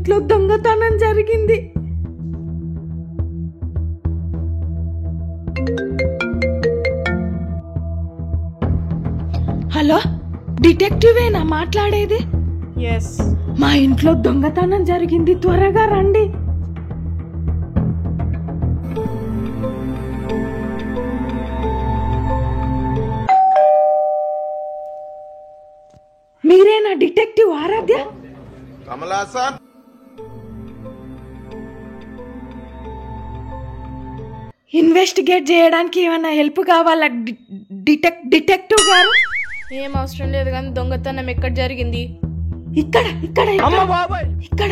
ఇంట్లో దొంగతనం జరిగింది. హలో, డిటెక్టివేనా మాట్లాడేది? ఎస్. మా ఇంట్లో దొంగతనం జరిగింది, త్వరగా రండి. మీరేనా డిటెక్టివ్ ఆరాధ్య? కమలాసన్, ఇన్వెస్టిగేట్ చేయడానికి ఏమైనా హెల్ప్ కావాలా డిటెక్టివ్ గారు? ఏం అవసరం లేదు, కానీ దొంగతనం ఎక్కడ జరిగింది? ఇక్కడ ఇక్కడ ఇక్కడ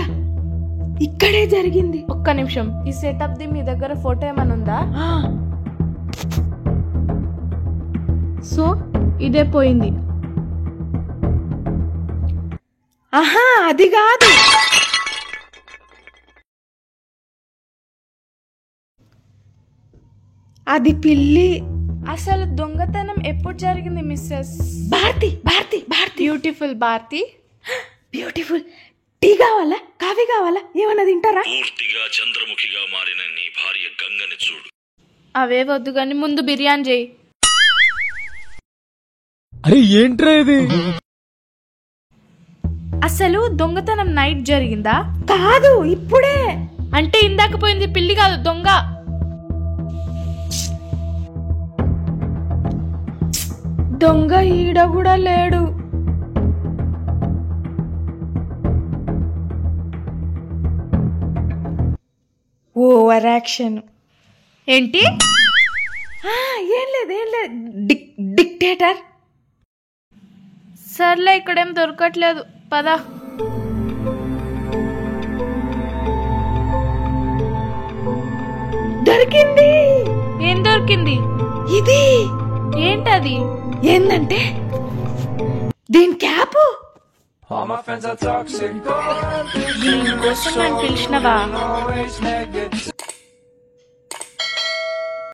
ఇక్కడే జరిగింది. ఒక్క నిమిషం, ఈ సెటప్ ది మీ దగ్గర ఫోటో ఏమైనా ఉందా? సో ఇదే పోయింది. ఆహా, అది కాదు. అది పిల్లి. అసలు దొంగతనం ఎప్పుడు జరిగింది Mrs Bharathi? Bharathi Bharathi beautiful Bharathi. Beautiful. Tea కావాలా, కాఫీ కావాలా, ఏమన్నా తింటారా? పూర్తిగా చంద్రముఖిగా మారిన నీ భార్య గంగని చూడు. అవే వద్దు కానీ ముందు బిర్యానీ చేయి. అరే ఏంట్రా ఇది? అసలు దొంగతనం నైట్ జరిగిందా? కాదు, ఇప్పుడే. అంటే ఇందాక పోయింది పిల్లి కాదు, దొంగ. దొంగ ఈడ కూడా లేడు. Over action. ఏంటి? ఏం లేదు ఏం లేదు. డిక్టేటర్. సర్లే, ఇక్కడేం దొరకట్లేదు, పద. దొరికింది. ఏం దొరికింది? ఇది ఏంటది? ఏందంటే దీని క్యాప్. దీనికోసం నన్ను పిలిచినవా?